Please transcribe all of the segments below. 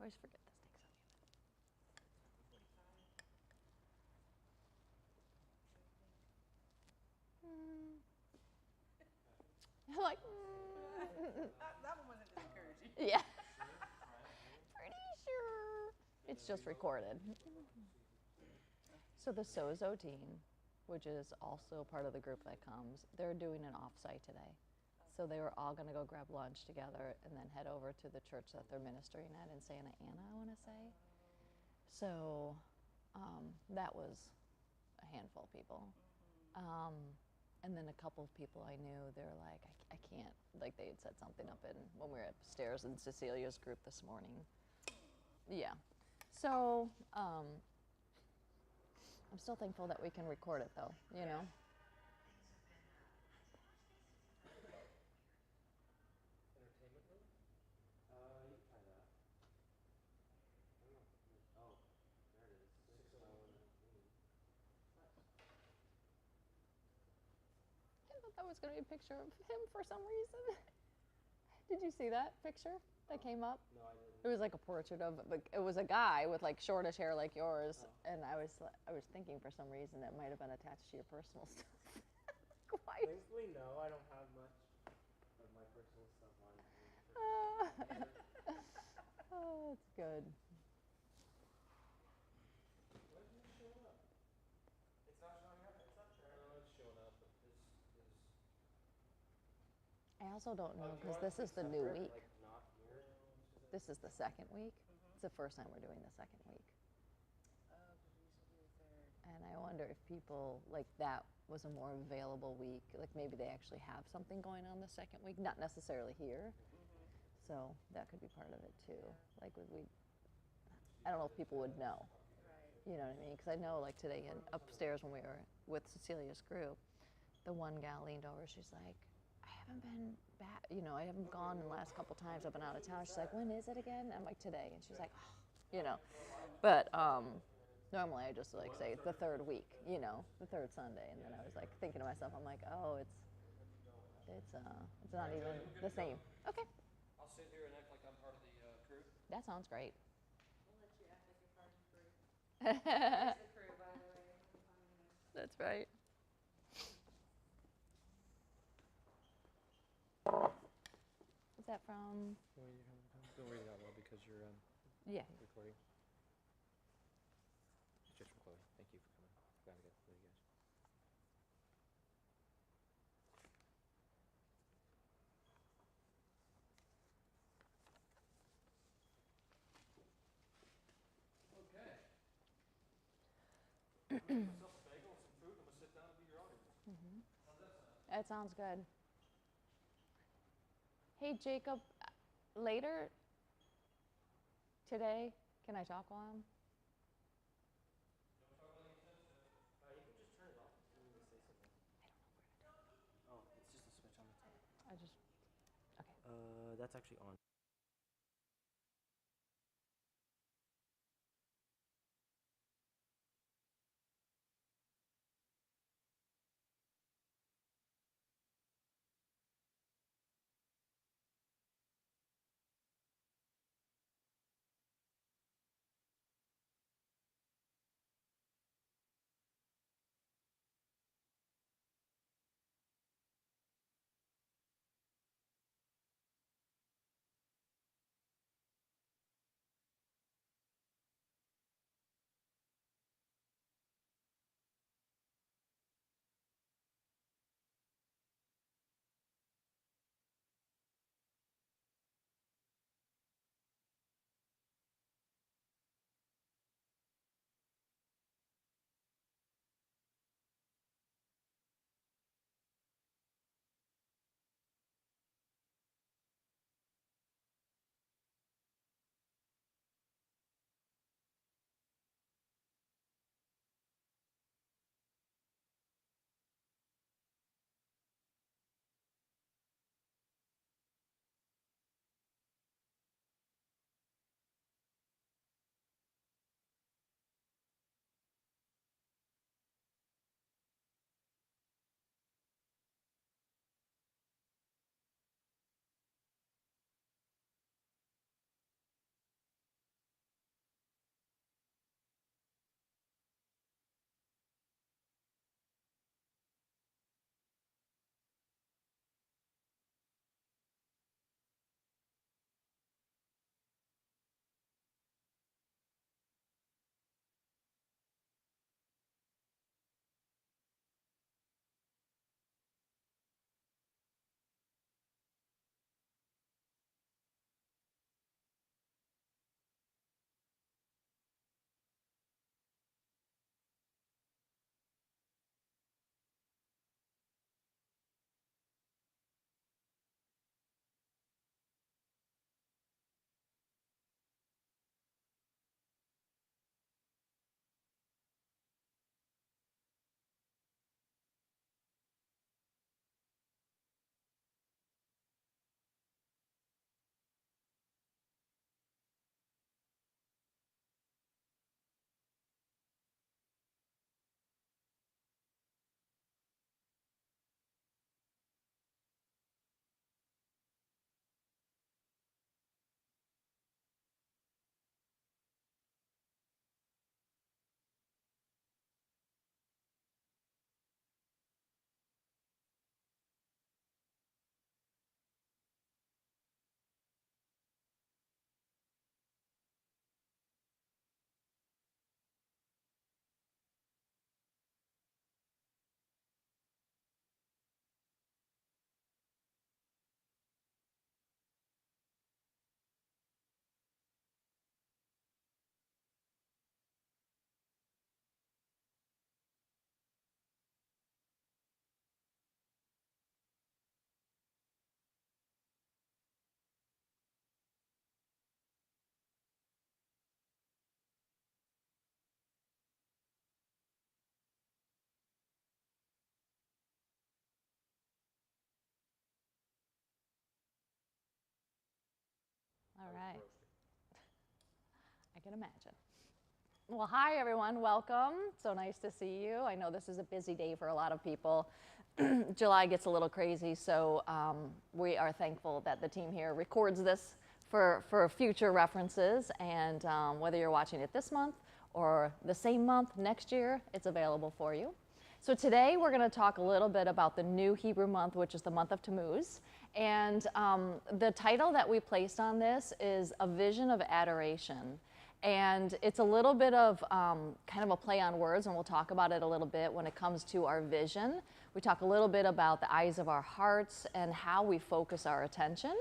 always forget this takes a minute. Like, that one wasn't as encouraging. yeah. Pretty sure. It's just recorded. So the Sozo team, which is also part of the group that comes, they're doing an offsite today. So they were all going to go grab lunch together and then head over to the church that they're ministering at in Santa Ana, I want to say. So that was a handful of people. And then a couple of people I knew, they were like, I can't, like they had said something up in, when we were upstairs in Cecilia's group this morning. Yeah. So I'm still thankful that we can record it though, you know? Entertainment room? You can try that. I don't know. Oh, there it is. 6:19. I thought that was going to be a picture of him for some reason. Did you see that picture that came up? No, I didn't. It was like a portrait of, like, it was a guy with like shortish hair like yours, and I was thinking for some reason that might have been attached to your personal stuff. Why? Thankfully, no, I don't have much of my personal stuff on me. Oh, it's good. Why isn't it showing up? It's not showing up. It's up there. No, it's showing up, but I also don't know do you because want it this to be is the new separate, week. like not here? This is the second week. It's the first time we're doing the second week. Oh, because we used to do the third. And I wonder if people, like that was a more available week, like maybe they actually have something going on the second week, not necessarily here. So that could be part of it too. Like I don't know if people would know. Right. You know what I mean? Because I know like today upstairs when we were with Cecilia's group, the one gal leaned over, she's like, I haven't been back, you know, I haven't gone in the last couple times, I've been out of town. She's like, when is it again? And I'm like, today. And she's like, oh, you know. But normally I just like say the third week, you know, the third Sunday. And then I was like thinking to myself, I'm like, oh, it's not even the same. Okay. I'll sit here and act like I'm part of the crew. That sounds great. We'll let you act like you're part of the crew. There's the crew, by the way. That's right. Is that from? Don't read it out loud because you're Yeah. recording. It's just from Chloe. Thank you for coming. Glad to get to know you guys. Okay. I'm gonna make myself a bagel and some fruit. I'm gonna sit down and be your audience. How's that sound? That sounds good. Hey, Jacob, later today, can I talk while I'm? Don't talk about any sensitive. You can just turn it off if you need to say something. I don't know where to turn it. Oh, it's just a switch on the top. I just, okay. That's actually on. right. roasting. I can imagine. Well, hi everyone, welcome. So nice to see you. I know this is a busy day for a lot of people. July gets a little crazy, so we are thankful that the team here records this for future references, and whether you're watching it this month or the same month next year, it's available for you. So today we're going to talk a little bit about the new Hebrew month, which is the month of Tammuz. And the title that we placed on this is A Vision of Adoration. And it's a little bit of kind of a play on words, and we'll talk about it a little bit when it comes to our vision. We talk a little bit about the eyes of our hearts and how we focus our attention.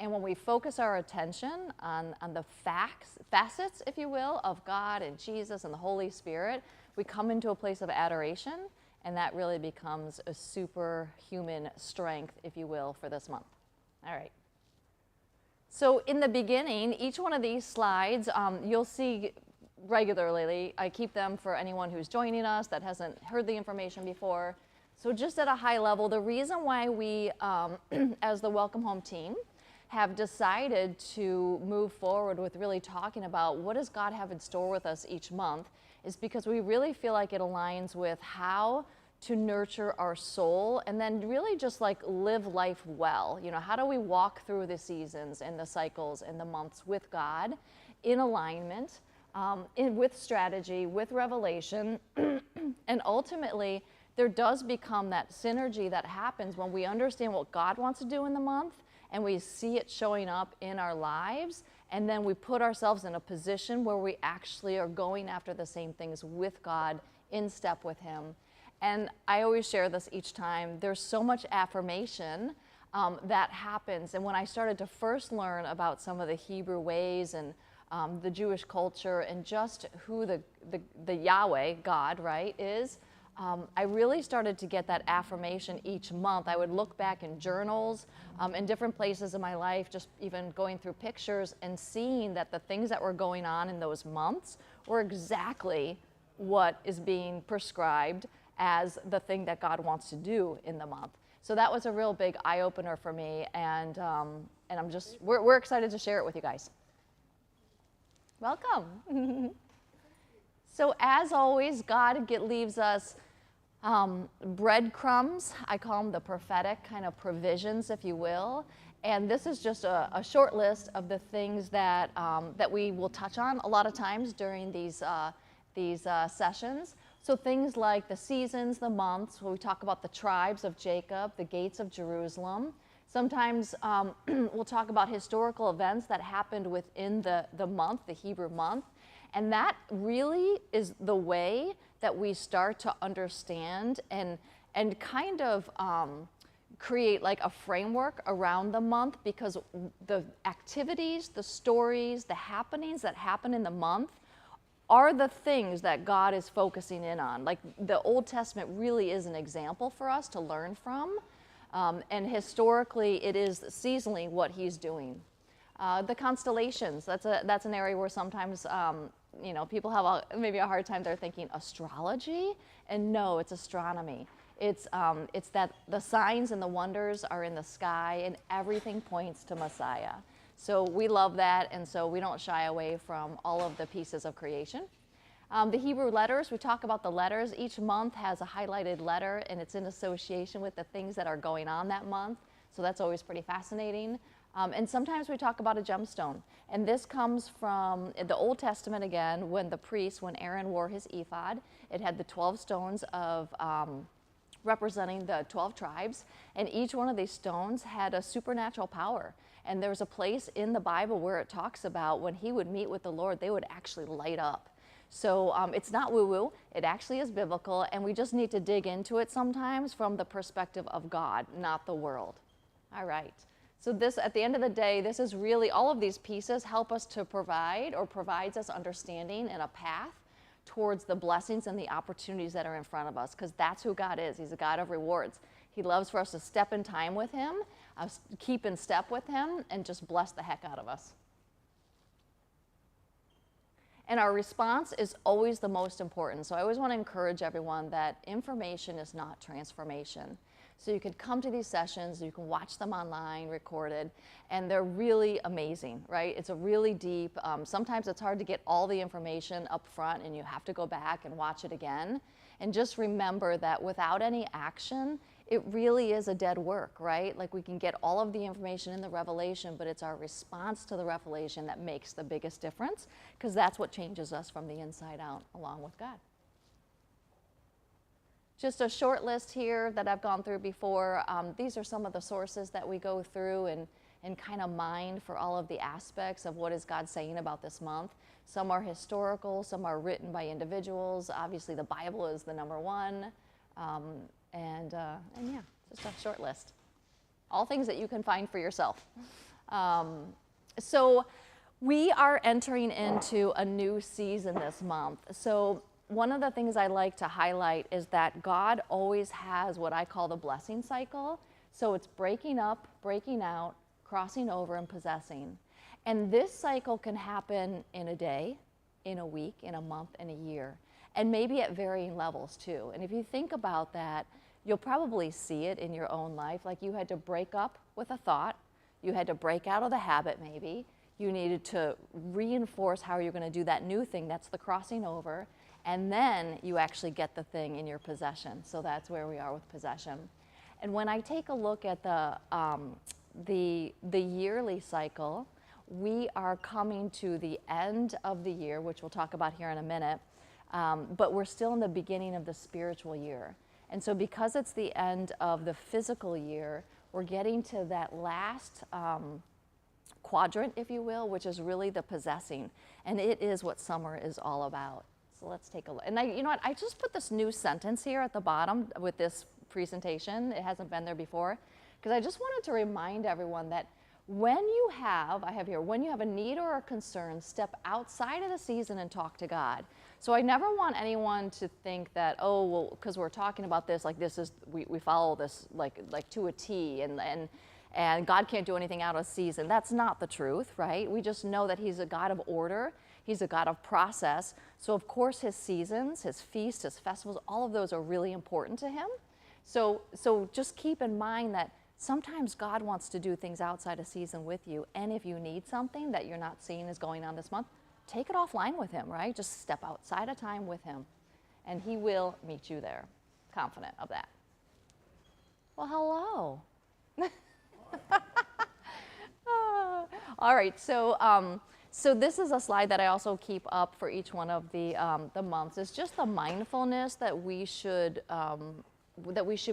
And when we focus our attention on the facets, if you will, of God and Jesus and the Holy Spirit, we come into a place of adoration, and that really becomes a superhuman strength, if you will, for this month. All right. So in the beginning, each one of these slides, you'll see regularly. I keep them for anyone who's joining us that hasn't heard the information before. So just at a high level, the reason why we, as the Welcome Home team, have decided to move forward with really talking about what does God have in store with us each month is because we really feel like it aligns with how to nurture our soul and then really just like live life well. You know, how do we walk through the seasons and the cycles and the months with God in alignment, with strategy, with revelation, and ultimately there does become that synergy that happens when we understand what God wants to do in the month and we see it showing up in our lives, and then we put ourselves in a position where we actually are going after the same things with God, in step with Him. And I always share this each time. There's so much affirmation that happens. And when I started to first learn about some of the Hebrew ways and the Jewish culture and just who the Yahweh, God, right, is, I really started to get that affirmation each month. I would look back in journals, in different places in my life, just even going through pictures and seeing that the things that were going on in those months were exactly what is being prescribed as the thing that God wants to do in the month. So that was a real big eye-opener for me, and we're excited to share it with you guys. Welcome. So as always, God leaves us breadcrumbs. I call them the prophetic kind of provisions, if you will. And this is just a short list of the things that we will touch on a lot of times during these sessions. So things like the seasons, the months, where we talk about the tribes of Jacob, the gates of Jerusalem. Sometimes we'll talk about historical events that happened within the month, the Hebrew month. And that really is the way that we start to understand and kind of create like a framework around the month, because the activities, the stories, the happenings that happen in the month are the things that God is focusing in on. Like the Old Testament really is an example for us to learn from. And historically, it is seasonally what He's doing. The constellations, that's an area where sometimes people have maybe a hard time. They're thinking astrology, and no, it's astronomy. It's that the signs and the wonders are in the sky, and everything points to Messiah. So we love that, and so we don't shy away from all of the pieces of creation. The Hebrew letters, we talk about the letters. Each month has a highlighted letter, and it's in association with the things that are going on that month. So that's always pretty fascinating. And sometimes we talk about a gemstone. And this comes from the Old Testament again, when Aaron wore his ephod, it had the 12 stones of representing the 12 tribes. And each one of these stones had a supernatural power. And there's a place in the Bible where it talks about when he would meet with the Lord, they would actually light up. So it's not woo-woo, it actually is biblical, and we just need to dig into it sometimes from the perspective of God, not the world. All right. So this, at the end of the day, this is really, all of these pieces help us to provides us understanding and a path towards the blessings and the opportunities that are in front of us, because that's who God is. He's a God of rewards. He loves for us to step in time with Him, keep in step with Him, and just bless the heck out of us. And our response is always the most important. So I always want to encourage everyone that information is not transformation. So you could come to these sessions, you can watch them online, recorded, and they're really amazing, right? It's a really deep, sometimes it's hard to get all the information up front and you have to go back and watch it again. And just remember that without any action, it really is a dead work, right? Like we can get all of the information in the revelation, but it's our response to the revelation that makes the biggest difference, because that's what changes us from the inside out along with God. Just a short list here that I've gone through before. These are some of the sources that we go through and kind of mine for all of the aspects of what is God saying about this month. Some are historical, some are written by individuals. Obviously, the Bible is the number one. And yeah, just a short list. All things that you can find for yourself. So we are entering into a new season this month. So one of the things I like to highlight is that God always has what I call the blessing cycle. So it's breaking up, breaking out, crossing over, and possessing. And this cycle can happen in a day, in a week, in a month, in a year, and maybe at varying levels too. And if you think about that, you'll probably see it in your own life. Like you had to break up with a thought, you had to break out of the habit maybe, you needed to reinforce how you're going to do that new thing, that's the crossing over, and then you actually get the thing in your possession. So that's where we are with possession. And when I take a look at the yearly cycle, we are coming to the end of the year, which we'll talk about here in a minute, but we're still in the beginning of the spiritual year. And so because it's the end of the physical year, we're getting to that last quadrant, if you will, which is really the possessing. And it is what summer is all about. So let's take a look. And you know what, I just put this new sentence here at the bottom with this presentation. It hasn't been there before, because I just wanted to remind everyone that when you have, when you have a need or a concern, step outside of the season and talk to God. So I never want anyone to think that, oh, well, because we're talking about this, like this is, we follow this like to a T, and God can't do anything out of season. That's not the truth, right? We just know that He's a God of order. He's a God of process. So of course His seasons, His feasts, His festivals, all of those are really important to Him. So just keep in mind that sometimes God wants to do things outside of season with you. And if you need something that you're not seeing is going on this month, take it offline with Him, right? Just step outside of time with Him, and He will meet you there. Confident of that. Well, hello. All right, so this is a slide that I also keep up for each one of the months. It's just the mindfulness that we should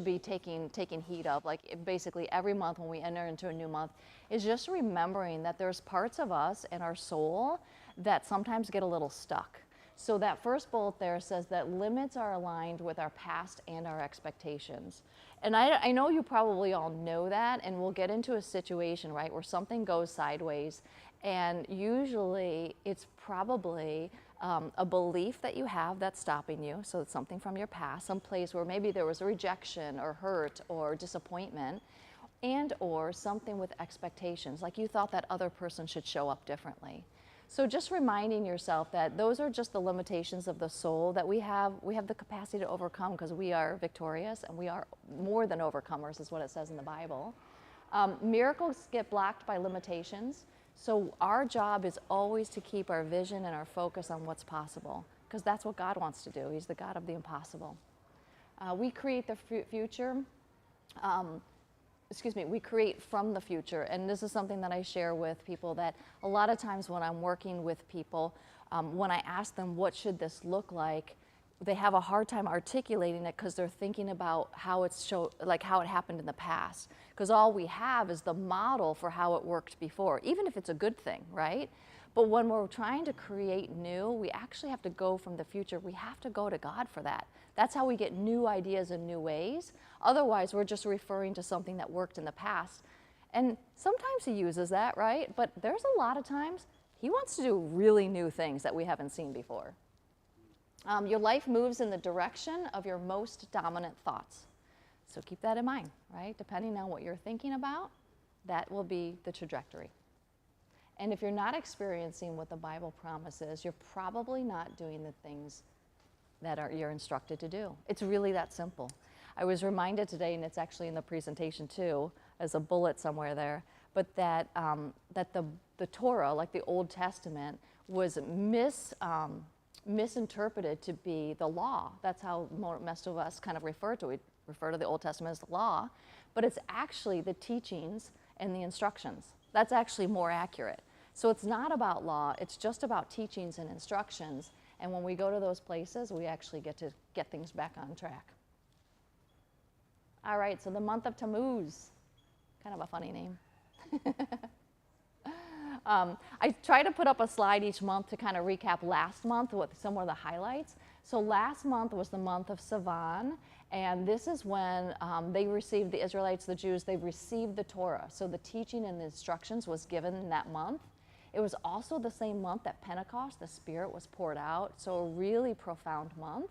be taking heed of. Like basically every month when we enter into a new month is just remembering that there's parts of us and our soul that sometimes get a little stuck. So that first bullet there says that limits are aligned with our past and our expectations. And I know you probably all know that, and we'll get into a situation, right, where something goes sideways, and usually it's probably a belief that you have that's stopping you. So it's something from your past, some place where maybe there was a rejection or hurt or disappointment, and or something with expectations, like you thought that other person should show up differently. So just reminding yourself that those are just the limitations of the soul that we have the capacity to overcome, because we are victorious and we are more than overcomers, is what it says in the Bible. Miracles get blocked by limitations. So our job is always to keep our vision and our focus on what's possible, because that's what God wants to do. He's the God of the impossible. We create the future. We create from the future. And this is something that I share with people, that a lot of times when I'm working with people, when I ask them what should this look like, they have a hard time articulating it because they're thinking about how it happened in the past. Because all we have is the model for how it worked before, even if it's a good thing, right? But when we're trying to create new, we actually have to go from the future. We have to go to God for that. That's how we get new ideas and new ways. Otherwise, we're just referring to something that worked in the past. And sometimes He uses that, right? But there's a lot of times He wants to do really new things that we haven't seen before. Your life moves in the direction of your most dominant thoughts. So keep that in mind, right? Depending on what you're thinking about, that will be the trajectory. And if you're not experiencing what the Bible promises, you're probably not doing the things that you're instructed to do. It's really that simple. I was reminded today, and it's actually in the presentation too, as a bullet somewhere there, but that, that the Torah, like the Old Testament, was misinterpreted to be the law. That's how most of us kind of refer to it. We refer to the Old Testament as the law, but it's actually the teachings and the instructions. That's actually more accurate. So it's not about law, it's just about teachings and instructions. And when we go to those places, we actually get to get things back on track. All right, so the month of Tammuz, kind of a funny name. I try to put up a slide each month to kind of recap last month with some of the highlights. So last month was the month of Sivan, and this is when they received, the Israelites, the Jews, they received the Torah. So the teaching and the instructions was given in that month. It was also the same month that Pentecost, the Spirit, was poured out, so a really profound month.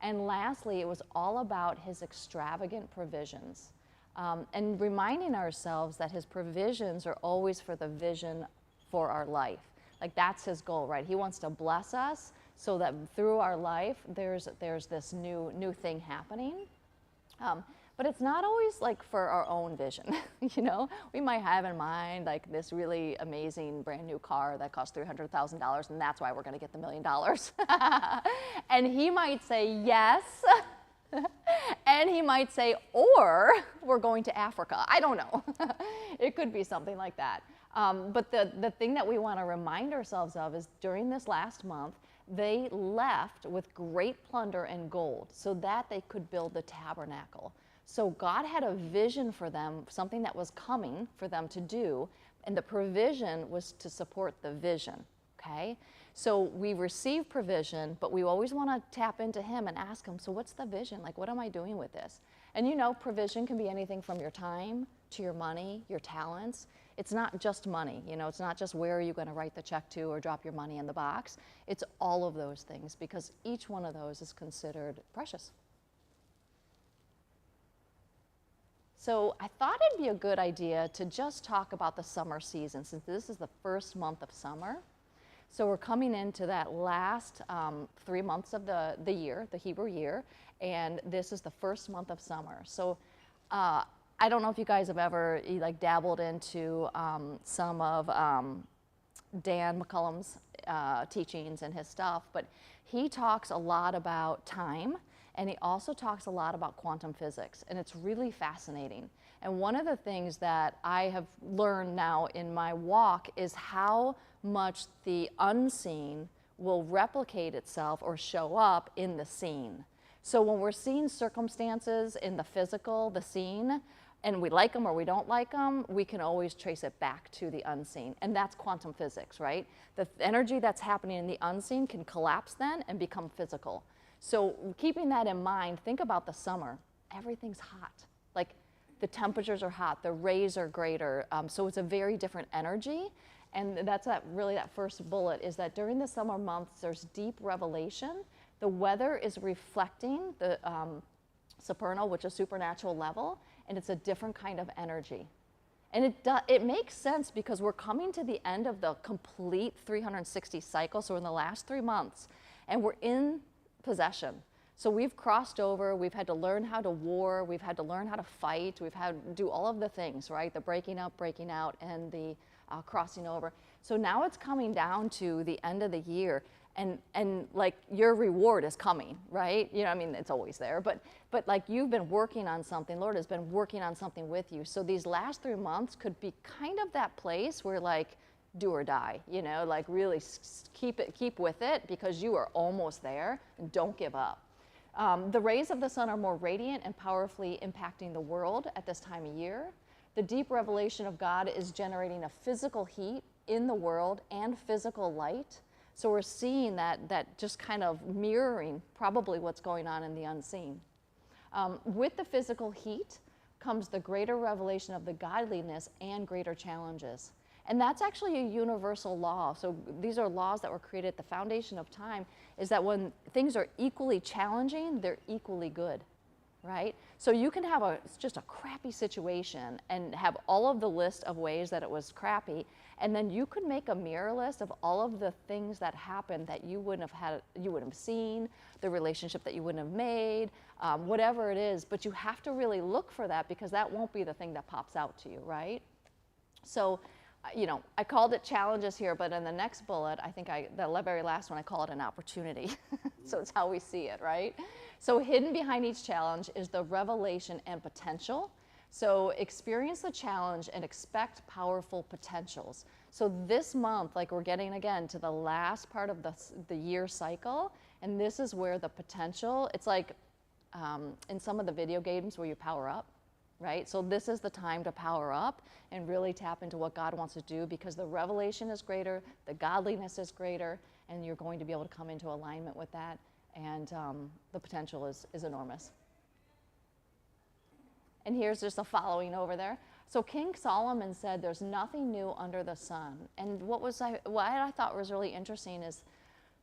And lastly, it was all about his extravagant provisions. And reminding ourselves that his provisions are always for the vision for our life. Like that's his goal, right? He wants to bless us so that through our life, there's this new thing happening. But it's not always like for our own vision, you know? We might have in mind like this really amazing brand new car that costs $300,000 and that's why we're gonna get the $1 million. And he might say yes, and he might say, or we're going to Africa. I don't know. It could be something like that. But the thing that we wanna remind ourselves of is during this last month, they left with great plunder and gold so that they could build the tabernacle. So God had a vision for them, something that was coming for them to do, and the provision was to support the vision, okay? So we receive provision, but we always want to tap into him and ask him, so what's the vision? Like, what am I doing with this? And you know, provision can be anything from your time to your money, your talents. It's not just money, you know, it's not just where are you going to write the check to or drop your money in the box. It's all of those things because each one of those is considered precious. So I thought it'd be a good idea to just talk about the summer season since this is the first month of summer. So we're coming into that last 3 months of the year, the Hebrew year, and this is the first month of summer. So I don't know if you guys have ever like dabbled into some of Dan McCullum's teachings and his stuff, but he talks a lot about time. And he also talks a lot about quantum physics, and it's really fascinating. And one of the things that I have learned now in my walk is how much the unseen will replicate itself or show up in the seen. So when we're seeing circumstances in the physical, the seen, and we like them or we don't like them, we can always trace it back to the unseen. And that's quantum physics, right? The energy that's happening in the unseen can collapse then and become physical. So keeping that in mind, think about the summer. Everything's hot. Like the temperatures are hot, the rays are greater. So it's a very different energy. And that's really that first bullet is that during the summer months, there's deep revelation. The weather is reflecting the supernal, which is supernatural level, and it's a different kind of energy. And it makes sense because we're coming to the end of the complete 360 cycle. So in the last 3 months, and we're in possession. So we've crossed over, we've had to learn how to war, we've had to learn how to fight, we've had to do all of the things, right? The breaking up, breaking out, and the crossing over. So now it's coming down to the end of the year, and like your reward is coming, right? You know, I mean, it's always there, but like you've been working on something, Lord has been working on something with you. So these last 3 months could be kind of that place where like, do or die, you know, like really keep with it because you are almost there and don't give up. The rays of the sun are more radiant and powerfully impacting the world at this time of year. The deep revelation of God is generating a physical heat in the world and physical light. So we're seeing that just kind of mirroring probably what's going on in the unseen. With the physical heat comes the greater revelation of the godliness and greater challenges. And that's actually a universal law. So these are laws that were created at the foundation of time, is that when things are equally challenging, they're equally good. right? So you can have just a crappy situation and have all of the list of ways that it was crappy, and then you could make a mirror list of all of the things that happened that you wouldn't have seen, the relationship that you wouldn't have made, whatever it is, but you have to really look for that because that won't be the thing that pops out to you, right? So, I called it challenges here, but in the next bullet, I think the very last one, I call it an opportunity. So it's how we see it, right? So hidden behind each challenge is the revelation and potential. So experience the challenge and expect powerful potentials. So this month, like we're getting again to the last part of the year cycle, and this is where the potential, it's like in some of the video games where you power up, right? So this is the time to power up and really tap into what God wants to do because the revelation is greater, the godliness is greater, and you're going to be able to come into alignment with that, and the potential is enormous. And here's just a following over there. So King Solomon said there's nothing new under the sun. And what I thought was really interesting is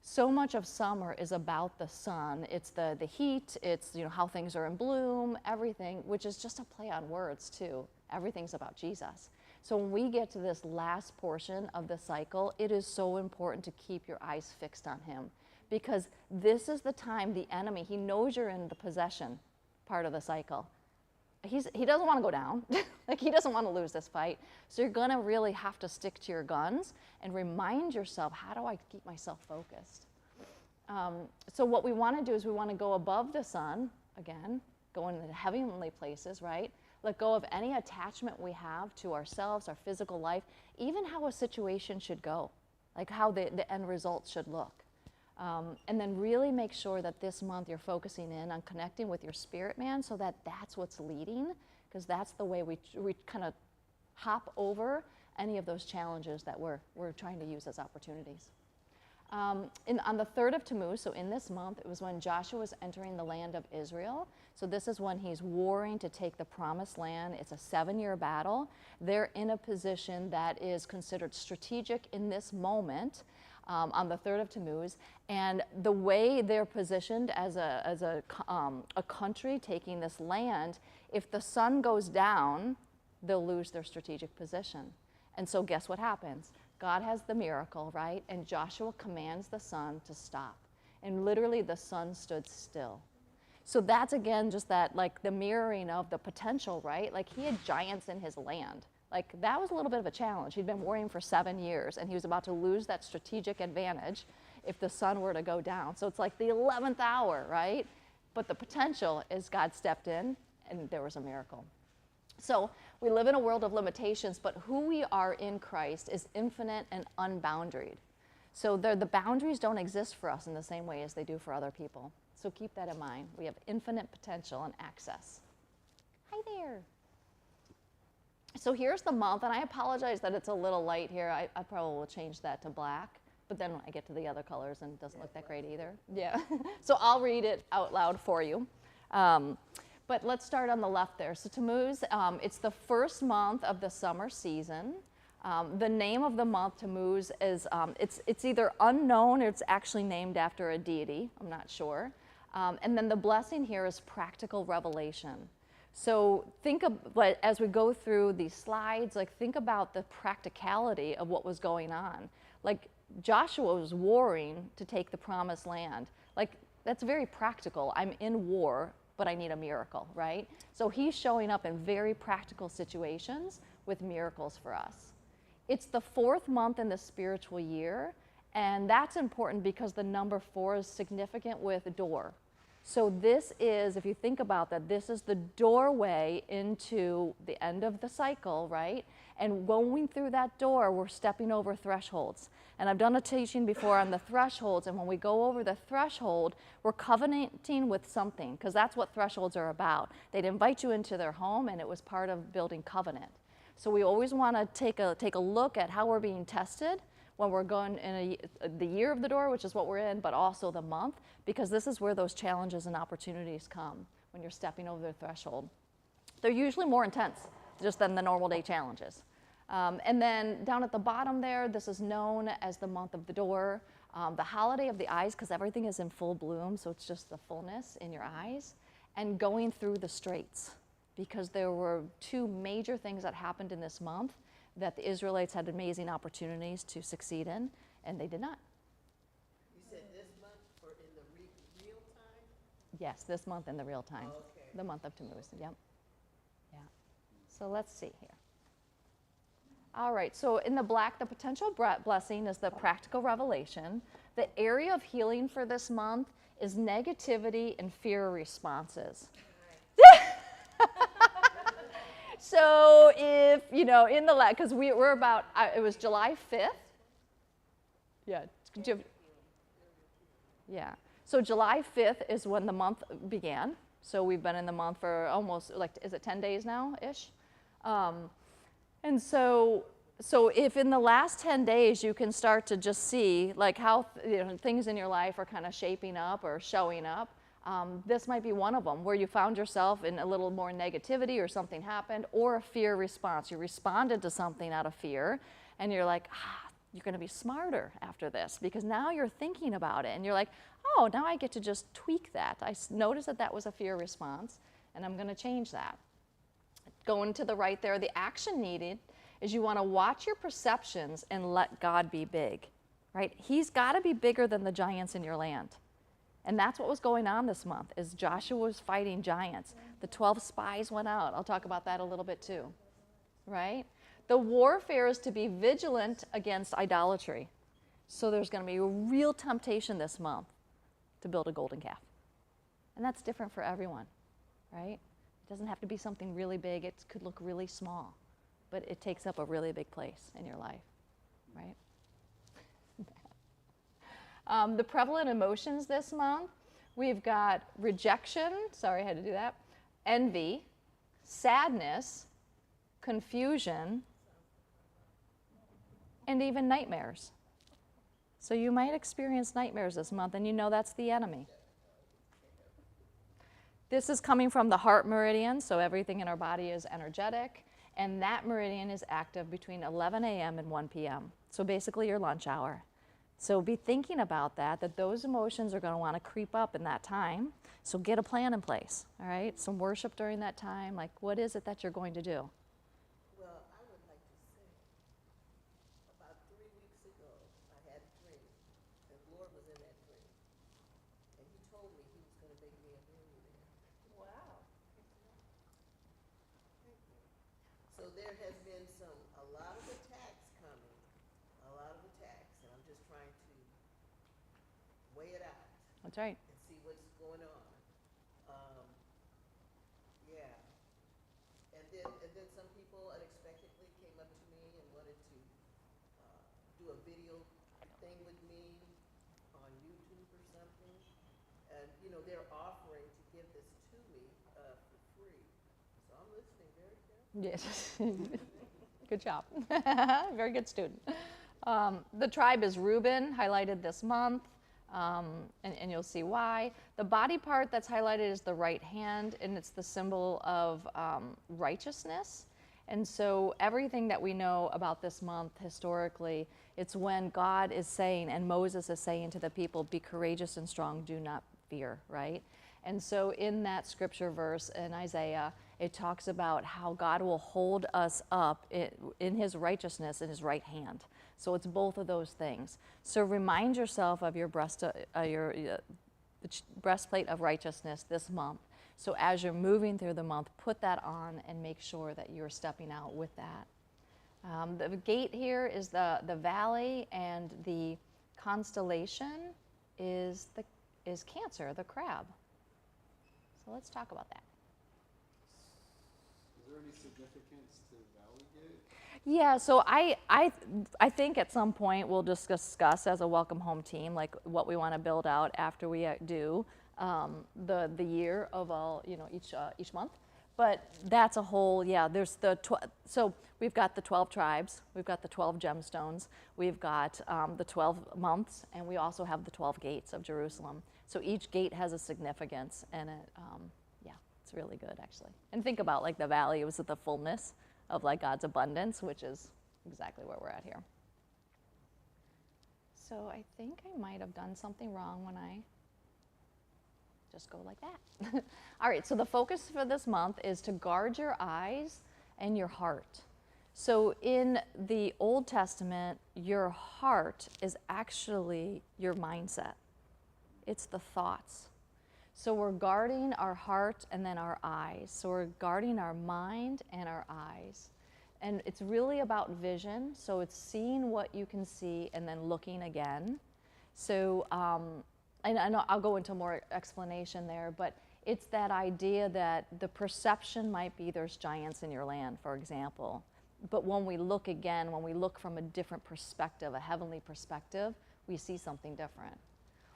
so much of summer is about the sun. It's the heat, it's how things are in bloom, everything, which is just a play on words too. Everything's about Jesus. So when we get to this last portion of the cycle, it is so important to keep your eyes fixed on him because this is the time the enemy, he knows you're in the possession part of the cycle. He doesn't want to go down. Like he doesn't want to lose this fight. So you're going to really have to stick to your guns and remind yourself, how do I keep myself focused? So what we want to do is we want to go above the sun, again, go into the heavenly places, right? Let go of any attachment we have to ourselves, our physical life, even how a situation should go, like how the end result should look. And then really make sure that this month you're focusing in on connecting with your spirit man so that that's what's leading, because that's the way we kind of hop over any of those challenges that we're trying to use as opportunities. On the 3rd of Tammuz, so in this month, it was when Joshua was entering the land of Israel. So this is when he's warring to take the promised land. It's a 7-year battle. They're in a position that is considered strategic in this moment. On the 3rd of Tammuz, and the way they're positioned as a country taking this land, if the sun goes down, they'll lose their strategic position. And so guess what happens? God has the miracle, right? And Joshua commands the sun to stop. And literally the sun stood still. So that's again just that, like the mirroring of the potential, right? Like he had giants in his land. Like that was a little bit of a challenge. He'd been warring for 7 years and he was about to lose that strategic advantage if the sun were to go down. So it's like the 11th hour, right? But the potential is God stepped in and there was a miracle. So we live in a world of limitations, but who we are in Christ is infinite and unboundaried. So the boundaries don't exist for us in the same way as they do for other people. So keep that in mind. We have infinite potential and access. Hi there. So here's the month, and I apologize that it's a little light here. I probably will change that to black, but then when I get to the other colors, and it doesn't look that great either. Yeah, so I'll read it out loud for you. But let's start on the left there. So Tammuz, it's the first month of the summer season. The name of the month, Tammuz, is it's either unknown or it's actually named after a deity. I'm not sure. And then the blessing here is practical revelation. So think of, as we go through these slides, like think about the practicality of what was going on. Like Joshua was warring to take the promised land. Like that's very practical. I'm in war, but I need a miracle, right? So he's showing up in very practical situations with miracles for us. It's the 4th month in the spiritual year, and that's important because the number 4 is significant with door. So this is, if you think about that, this is the doorway into the end of the cycle, right? And going through that door, we're stepping over thresholds. And I've done a teaching before on the thresholds, and when we go over the threshold, we're covenanting with something, because that's what thresholds are about. They'd invite you into their home, and it was part of building covenant. So we always want to take a look at how we're being tested when we're going in the year of the door, which is what we're in, but also the month, because this is where those challenges and opportunities come when you're stepping over the threshold. They're usually more intense just than the normal day challenges. And then down at the bottom there, this is known as the month of the door, the holiday of the eyes, because everything is in full bloom, so it's just the fullness in your eyes. and going through the straits, because there were two major things that happened in this month that the Israelites had amazing opportunities to succeed in, and they did not. You said this month or in the real time? Yes, this month in the real time. Okay. The month of Tammuz, yep. Yeah. So let's see here. All right, so in the black, the potential blessing is the practical revelation. The area of healing for this month is negativity and fear responses. So if, you know, in the, because we're about, it was July 5th. Yeah. Yeah. So July 5th is when the month began. So we've been in the month for almost, like, is it 10 days now-ish? And so if in the last 10 days you can start to just see like how things in your life are kind of shaping up or showing up, this might be one of them where you found yourself in a little more negativity or something happened, or a fear response. You responded to something out of fear and you're like, you're going to be smarter after this because now you're thinking about it and you're like, oh, now I get to just tweak that. I noticed that that was a fear response and I'm going to change that. Going to the right there, the action needed is you want to watch your perceptions and let God be big, right? He's got to be bigger than the giants in your land. And that's what was going on this month, is Joshua was fighting giants. The 12 spies went out. I'll talk about that a little bit too, right? The warfare is to be vigilant against idolatry. So there's going to be a real temptation this month to build a golden calf. And that's different for everyone, right? It doesn't have to be something really big. It could look really small, but it takes up a really big place in your life, right? The prevalent emotions this month, we've got rejection, sorry I had to do that, envy, sadness, confusion, and even nightmares. So you might experience nightmares this month, and you know that's the enemy. This is coming from the heart meridian, so everything in our body is energetic, and that meridian is active between 11 a.m. and 1 p.m., so basically your lunch hour. So be thinking about that those emotions are going to want to creep up in that time, so get a plan in place, all right? Some worship during that time, like what is it that you're going to do? Well, I would like to say, about 3 weeks ago, I had a dream, and the Lord was in that dream. And he told me he was going to make me a millionaire. Wow. So there has been a lot of attacks coming, and I'm just trying to weigh it out That's right. and see what's going on. Yeah. And then some people unexpectedly came up to me and wanted to do a video thing with me on YouTube or something. And, they're offering to give this to me for free. So I'm listening very carefully. Yes. Good job. Very good student. The tribe is Reuben, highlighted this month, and you'll see why. The body part that's highlighted is the right hand, and it's the symbol of righteousness. And so everything that we know about this month historically, it's when God is saying, and Moses is saying to the people, be courageous and strong, do not fear, right? And so in that scripture verse in Isaiah, it talks about how God will hold us up in his righteousness in his right hand. So it's both of those things. So remind yourself of your breastplate of righteousness this month. So as you're moving through the month, put that on and make sure that you're stepping out with that. The gate here is the valley, and the constellation is Cancer, the crab. So let's talk about that. Is there any significance to Valley Gate? Yeah, so I think at some point we'll just discuss as a welcome home team like what we want to build out after we do the year of all, each month. But that's a whole, there's so we've got the 12 tribes, we've got the 12 gemstones, we've got the 12 months, and we also have the 12 gates of Jerusalem. So each gate has a significance, and it's really good actually. And think about like the valley was the fullness of like God's abundance, which is exactly where we're at here. So I think I might have done something wrong when I just go like that. All right, so the focus for this month is to guard your eyes and your heart. So in the Old Testament, your heart is actually your mindset. It's the thoughts. So we're guarding our heart and then our eyes. So we're guarding our mind and our eyes. And it's really about vision. So it's seeing what you can see and then looking again. So and I know I'll go into more explanation there, but it's that idea that the perception might be there's giants in your land, for example. But when we look again, when we look from a different perspective, a heavenly perspective, we see something different.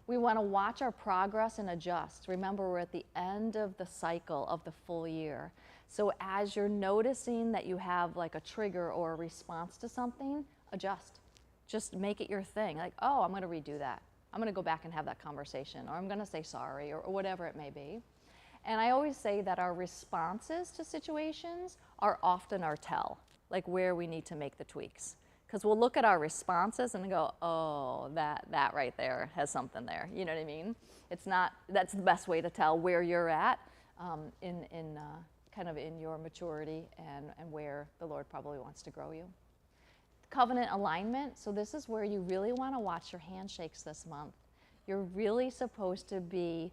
We want to watch our progress and adjust. Remember, we're at the end of the cycle of the full year. So as you're noticing that you have like a trigger or a response to something, adjust. Just make it your thing. Like, oh, I'm going to redo that. I'm going to go back and have that conversation, or I'm going to say sorry, or whatever it may be. And I always say that our responses to situations are often our tell, like where we need to make the tweaks. Because we'll look at our responses and go, oh, that right there has something there. You know what I mean? It's not, that's the best way to tell where you're at kind of in your maturity and where the Lord probably wants to grow you. Covenant alignment. So this is where you really want to watch your handshakes this month. You're really supposed to be,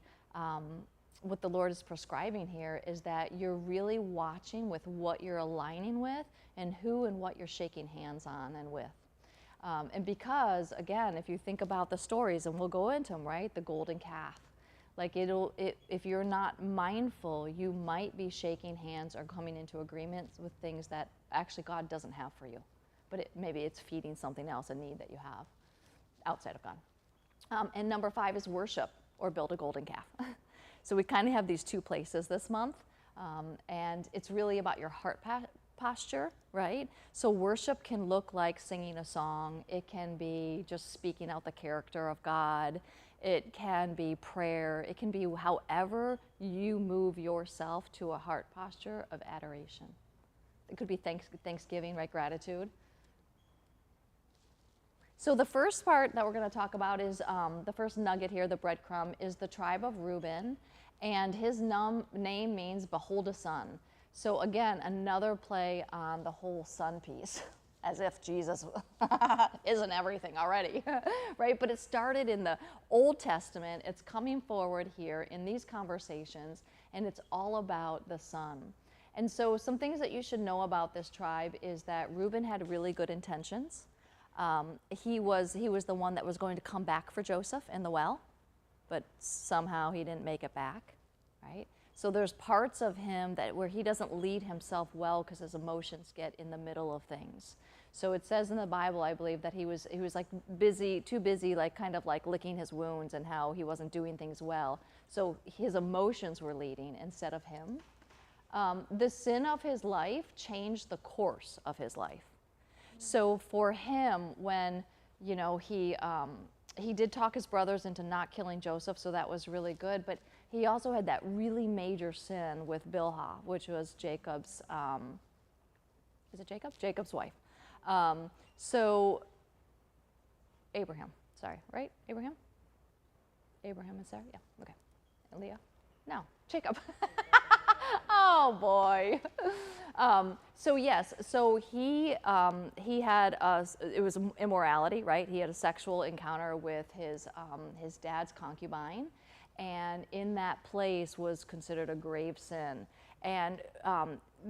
what the Lord is prescribing here is that you're really watching with what you're aligning with and who and what you're shaking hands on and with. And because, again, if you think about the stories, and we'll go into them, right? The golden calf. Like if you're not mindful, you might be shaking hands or coming into agreements with things that actually God doesn't have for you. But maybe it's feeding something else, a need that you have outside of God. And number 5 is worship or build a golden calf. So we kind of have these two places this month, and it's really about your heart posture, right? So worship can look like singing a song. It can be just speaking out the character of God. It can be prayer. It can be however you move yourself to a heart posture of adoration. It could be thanksgiving, right? Gratitude. So the first part that we're going to talk about is the first nugget here, the breadcrumb, is the tribe of Reuben. And his name means behold a son. So again, another play on the whole son piece, as if Jesus isn't everything already, right? But it started in the Old Testament. It's coming forward here in these conversations, and it's all about the son. And so some things that you should know about this tribe is that Reuben had really good intentions. He was the one that was going to come back for Joseph in the well, but somehow he didn't make it back, right? So there's parts of him where he doesn't lead himself well because his emotions get in the middle of things. So it says in the Bible, I believe, that he was like too busy, like kind of like licking his wounds and how he wasn't doing things well. So his emotions were leading instead of him. The sin of his life changed the course of his life. So for him, when he did talk his brothers into not killing Joseph, so that was really good. But he also had that really major sin with Bilhah, which was Jacob's. Is it Jacob? Jacob's wife. So Abraham. Sorry, right? Abraham and Sarah. Yeah. Okay. And Leah. No, Jacob. Oh boy. So yes, so he had it was immorality, right? He had a sexual encounter with his dad's concubine, and in that place was considered a grave sin. And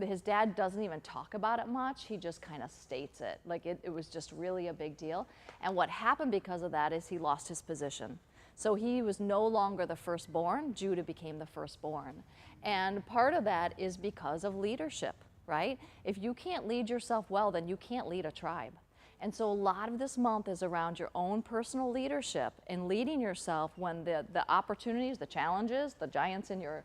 his dad doesn't even talk about it much. He just kind of states it, like it was just really a big deal. And what happened because of that is he lost his position. So he was no longer the firstborn. Judah became the firstborn. And part of that is because of leadership, right? If you can't lead yourself well, then you can't lead a tribe. And so a lot of this month is around your own personal leadership and leading yourself when the opportunities, the challenges, the giants in your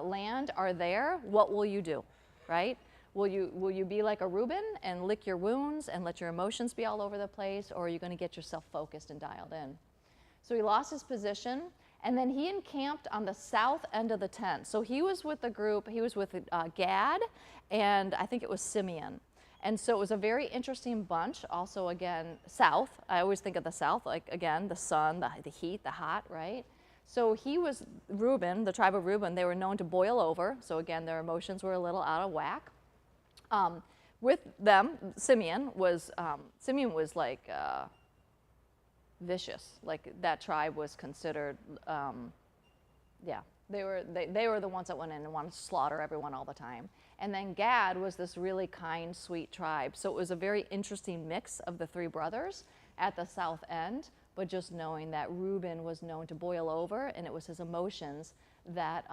land are there. What will you do, right? Will you be like a Reuben and lick your wounds and let your emotions be all over the place, or are you going to get yourself focused and dialed in? So he lost his position, and then he encamped on the south end of the tent. So he was with the group, he was with Gad, and I think it was Simeon. And so it was a very interesting bunch. Also, again, south. I always think of the south, like, again, the sun, the heat, the hot, right? So he was Reuben, the tribe of Reuben. They were known to boil over. So again, their emotions were a little out of whack. With them, Simeon was like vicious. Like that tribe was considered, yeah, they were the ones that went in and wanted to slaughter everyone all the time. And then Gad was this really kind, sweet tribe. So it was a very interesting mix of the three brothers at the south end, but just knowing that Reuben was known to boil over, and it was his emotions that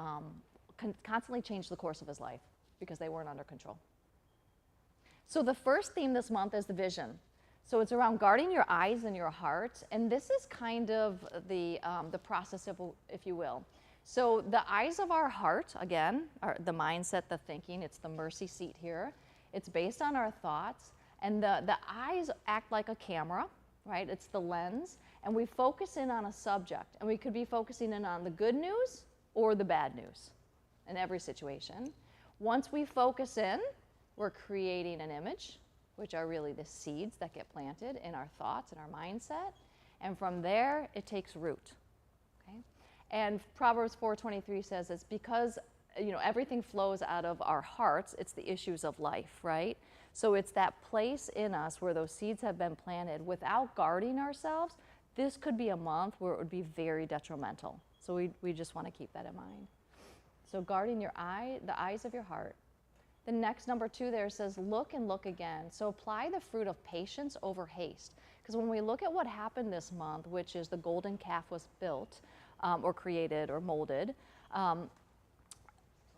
constantly changed the course of his life because they weren't under control. So the first theme this month is the vision. So it's around guarding your eyes and your heart, and this is kind of the process of, if you will. So the eyes of our heart, again, are the mindset, the thinking, it's the mercy seat here. It's based on our thoughts, and the eyes act like a camera, right? It's the lens, and we focus in on a subject, and we could be focusing in on the good news or the bad news in every situation. Once we focus in, we're creating an image, which are really the seeds that get planted in our thoughts and our mindset, and from there, it takes root. And Proverbs 4:23 says it's because, everything flows out of our hearts. It's the issues of life, right? So it's that place in us where those seeds have been planted. Without guarding ourselves, this could be a month where it would be very detrimental. So we just want to keep that in mind. So guarding the eyes of your heart. The next number 2 there says, look and look again. So apply the fruit of patience over haste. Because when we look at what happened this month, which is the golden calf was built, or created or molded,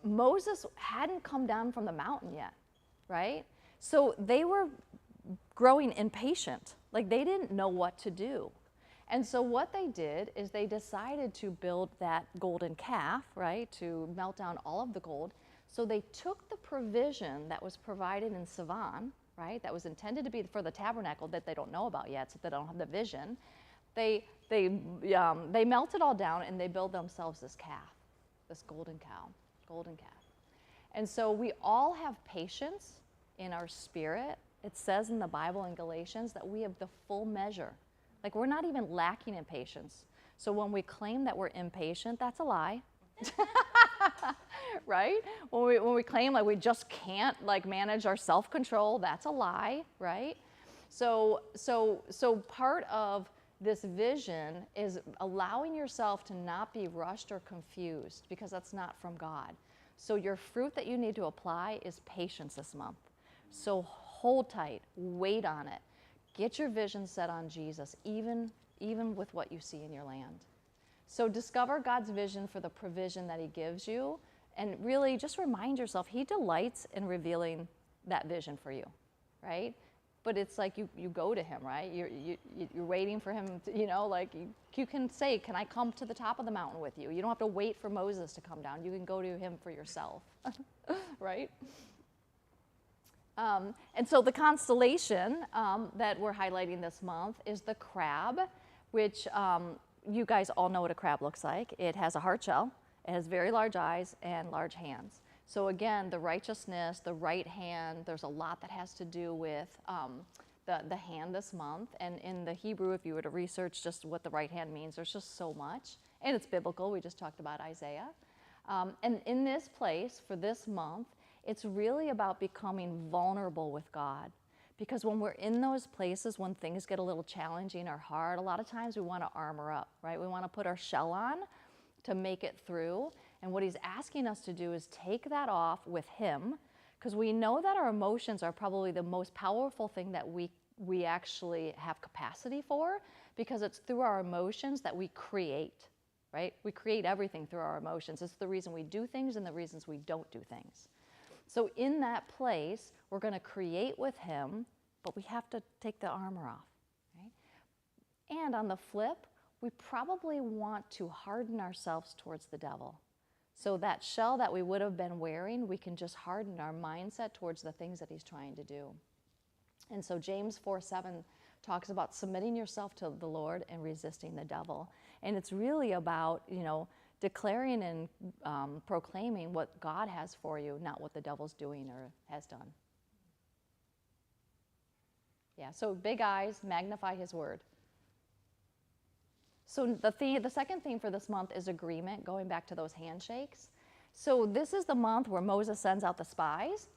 Moses hadn't come down from the mountain yet, right? So they were growing impatient. Like they didn't know what to do. And so what they did is they decided to build that golden calf, right, to melt down all of the gold. So they took the provision that was provided in Sivan, right, that was intended to be for the tabernacle that they don't know about yet, so they don't have the vision. They melt it all down and they build themselves this calf, this golden calf. And so we all have patience in our spirit. It says in the Bible in Galatians that we have the full measure. Like we're not even lacking in patience. So when we claim that we're impatient, that's a lie. Right? When we claim like we just can't like manage our self-control, that's a lie, right? So part of this vision is allowing yourself to not be rushed or confused because that's not from God. So your fruit that you need to apply is patience this month. So hold tight, wait on it. Get your vision set on Jesus, even with what you see in your land. So discover God's vision for the provision that he gives you, and really just remind yourself he delights in revealing that vision for you, right? But it's like you go to him, right? You're waiting for him to, like you can say, can I come to the top of the mountain with you? You don't have to wait for Moses to come down. You can go to him for yourself, right? And so the constellation that we're highlighting this month is the crab, which you guys all know what a crab looks like. It has a hard shell, it has very large eyes and large hands. So again, the righteousness, the right hand, there's a lot that has to do with the hand this month. And in the Hebrew, if you were to research just what the right hand means, there's just so much. And it's biblical. We just talked about Isaiah. And in this place, for this month, it's really about becoming vulnerable with God. Because when we're in those places, when things get a little challenging or hard, a lot of times we want to armor up, right? We want to put our shell on to make it through. And what he's asking us to do is take that off with him, because we know that our emotions are probably the most powerful thing that we actually have capacity for, because it's through our emotions that we create, right? We create everything through our emotions. It's the reason we do things and the reasons we don't do things. So in that place, we're going to create with him, but we have to take the armor off, right? And on the flip, we probably want to harden ourselves towards the devil. So that shell that we would have been wearing, we can just harden our mindset towards the things that he's trying to do. And so James 4:7 talks about submitting yourself to the Lord and resisting the devil. And it's really about, declaring and proclaiming what God has for you, not what the devil's doing or has done. Yeah, so big eyes, magnify his word. So the second theme for this month is agreement, going back to those handshakes. So this is the month where Moses sends out the spies.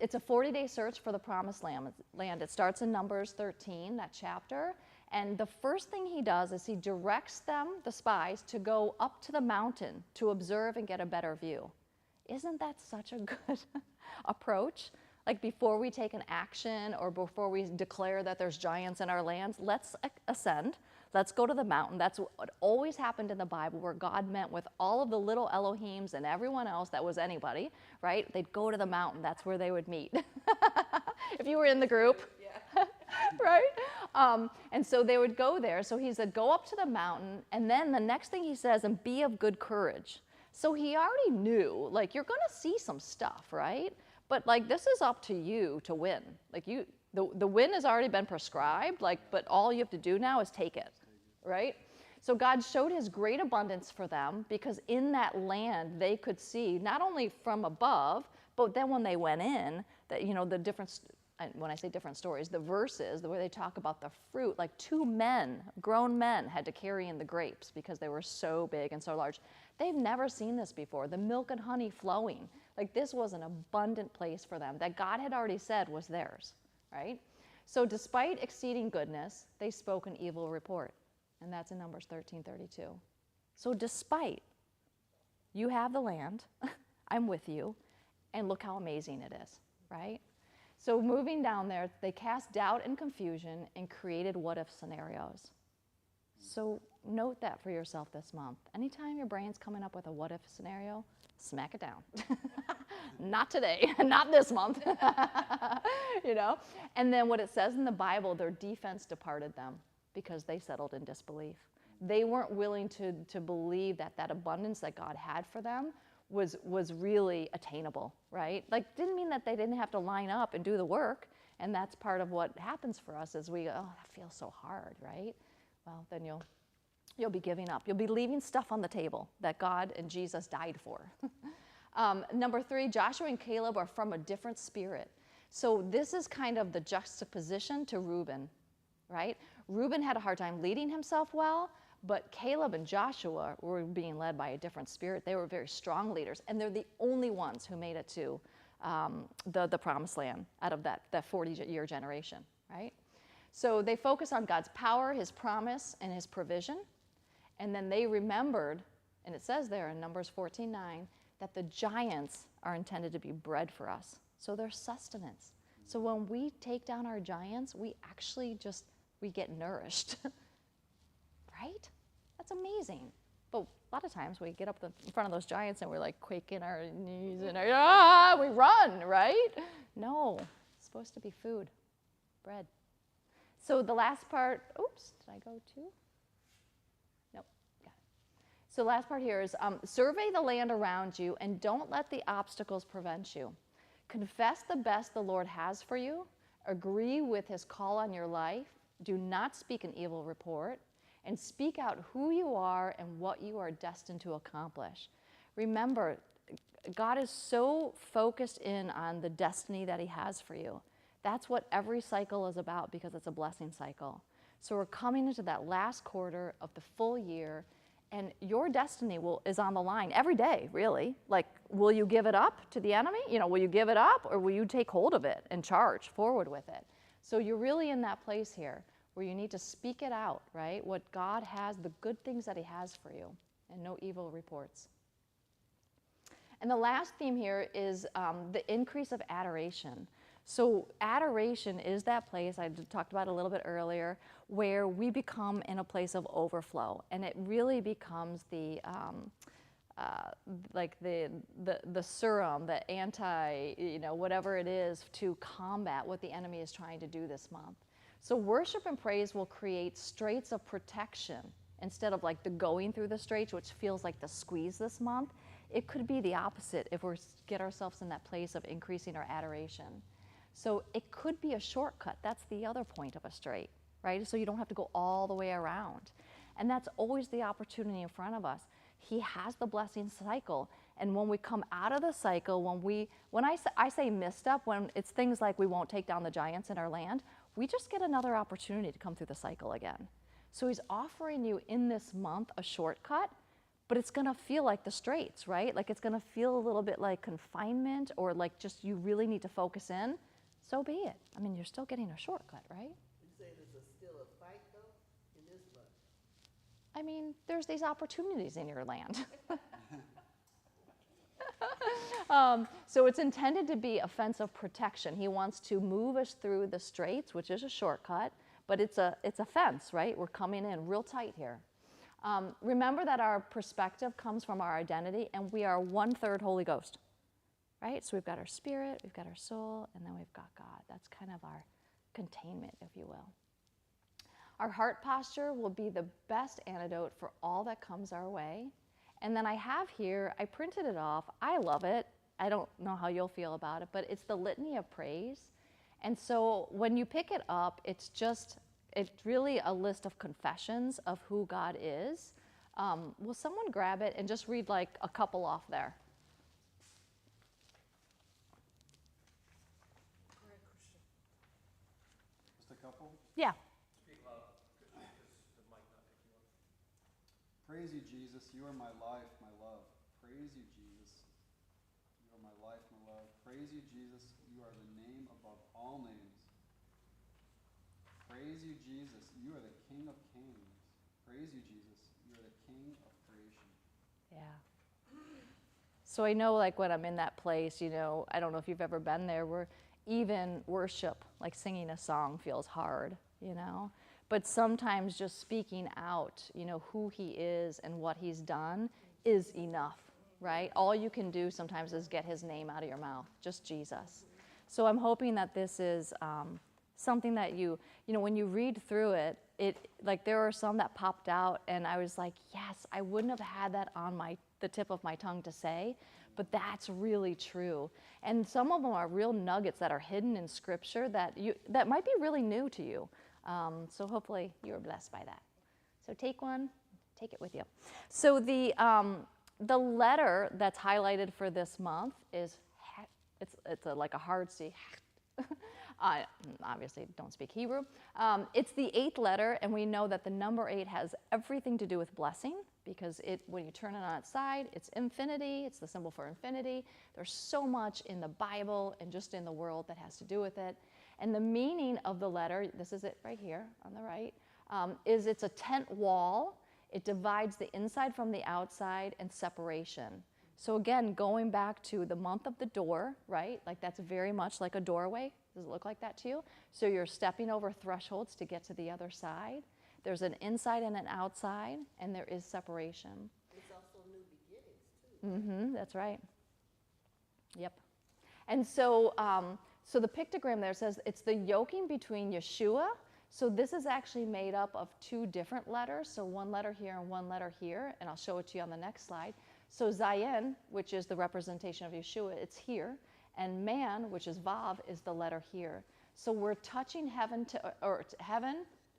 It's a 40-day search for the promised land. It starts in Numbers 13, that chapter. And the first thing he does is he directs them, the spies, to go up to the mountain to observe and get a better view. Isn't that such a good approach? Like before we take an action or before we declare that there's giants in our lands, let's ascend. Let's go to the mountain. That's what always happened in the Bible, where God met with all of the little Elohims and everyone else that was anybody, right? They'd go to the mountain. That's where they would meet. If you were in the group, right? And so they would go there. So he said, go up to the mountain. And then the next thing he says, and be of good courage. So he already knew, like, you're going to see some stuff, right? But like, this is up to you to win. Like the win has already been prescribed, like, but all you have to do now is take it, right? So God showed his great abundance for them because in that land they could see not only from above, but then when they went in, that, you know, the different, when I say different stories, the verses where they talk about the fruit, like 2 men, grown men, had to carry in the grapes because they were so big and so large. They've never seen this before, the milk and honey flowing. Like this was an abundant place for them that God had already said was theirs, right? So despite exceeding goodness, they spoke an evil report. And that's in Numbers 13:32. So despite, you have the land, I'm with you, and look how amazing it is, right? So moving down there, they cast doubt and confusion and created what-if scenarios. So note that for yourself this month. Anytime your brain's coming up with a what-if scenario, smack it down. Not today, not this month, you know? And then what it says in the Bible, their defense departed them because they settled in disbelief. They weren't willing to believe that that abundance that God had for them was really attainable, right? Like, didn't mean that they didn't have to line up and do the work. And that's part of what happens for us is we go, oh, that feels so hard, right? Well, then you'll be giving up. You'll be leaving stuff on the table that God and Jesus died for. Number 3, Joshua and Caleb are from a different spirit. So this is kind of the juxtaposition to Reuben, right? Reuben had a hard time leading himself well, but Caleb and Joshua were being led by a different spirit. They were very strong leaders, and they're the only ones who made it to the promised land out of that 40-year generation, right? So they focus on God's power, his promise, and his provision. And then they remembered, and it says there in Numbers 14:9, that the giants are intended to be bread for us. So they're sustenance. So when we take down our giants, we actually we get nourished. Right? That's amazing. But a lot of times we get up in front of those giants and we're like quaking our knees and we run, right? No, it's supposed to be food, bread. So the last part, oops, did I go too? Nope, got it. So the last part here is survey the land around you and don't let the obstacles prevent you. Confess the best the Lord has for you. Agree with his call on your life. Do not speak an evil report. And speak out who you are and what you are destined to accomplish. Remember, God is so focused in on the destiny that he has for you. That's what every cycle is about because it's a blessing cycle. So we're coming into that last quarter of the full year, and your destiny is on the line every day, really. Like, will you give it up to the enemy? You know, will you give it up, or will you take hold of it and charge forward with it? So you're really in that place here where you need to speak it out, right? What God has, the good things that he has for you, and no evil reports. And the last theme here is the increase of adoration. So adoration is that place, I talked about a little bit earlier, where we become in a place of overflow. And it really becomes the serum, the anti, whatever it is to combat what the enemy is trying to do this month. So worship and praise will create straits of protection instead of like the going through the straits, which feels like the squeeze this month. It could be the opposite if we get ourselves in that place of increasing our adoration. So it could be a shortcut. That's the other point of a strait, right? So you don't have to go all the way around. And that's always the opportunity in front of us. He has the blessing cycle. And when we come out of the cycle, when I say misstep, when it's things like we won't take down the giants in our land, we just get another opportunity to come through the cycle again. So he's offering you in this month a shortcut, but it's going to feel like the straits, right? Like it's going to feel a little bit like confinement or like just you really need to focus in. So be it. I mean, you're still getting a shortcut, right? You say there's still a fight though in this month? I mean, there's these opportunities in your land. So it's intended to be a fence of protection. He wants to move us through the straits, which is a shortcut, but it's a fence, right? We're coming in real tight here. Remember that our perspective comes from our identity, and we are 1/3 Holy Ghost, right? So we've got our spirit, we've got our soul, and then we've got God. That's kind of our containment, if you will. Our heart posture will be the best antidote for all that comes our way. And then I have here, I printed it off. I love it. I don't know how you'll feel about it, but it's the Litany of Praise. And so when you pick it up, it's really a list of confessions of who God is. Will someone grab it and just read like a couple off there? Just a couple? Yeah. Speak loud, because the mic not picking up. Praise you, Jesus. You are my life, my love. Praise you, Jesus. You are my life, my love. Praise you, Jesus. You are the name above all names. Praise you, Jesus. You are the King of kings. Praise you, Jesus. You are the King of creation. Yeah. So I know like when I'm in that place, you know, I don't know if you've ever been there where even worship, like singing a song feels hard, you know? But sometimes just speaking out, you know, who he is and what he's done is enough, right? All you can do sometimes is get his name out of your mouth, just Jesus. So I'm hoping that this is something that you know, when you read through it, like there are some that popped out and I was like, yes, I wouldn't have had that on the tip of my tongue to say, but that's really true. And some of them are real nuggets that are hidden in scripture that might be really new to you. So hopefully you were blessed by that. So take one, take it with you. So the letter that's highlighted for this month is, it's like a hard C. I obviously don't speak Hebrew. It's the 8th letter, and we know that the number 8 has everything to do with blessing because when you turn it on its side, it's infinity. It's the symbol for infinity. There's so much in the Bible and just in the world that has to do with it. And the meaning of the letter, this is it right here on the right, is it's a tent wall. It divides the inside from the outside and separation. So again, going back to the month of the door, right? Like that's very much like a doorway. Does it look like that to you? So you're stepping over thresholds to get to the other side. There's an inside and an outside, and there is separation. It's also new beginnings too. That's right. Yep. And so, so the pictogram there says it's the yoking between Yeshua. So this is actually made up of 2 different letters. So one letter here and one letter here, and I'll show it to you on the next slide. So Zayin, which is the representation of Yeshua, it's here. And man, which is Vav, is the letter here. So we're touching heaven,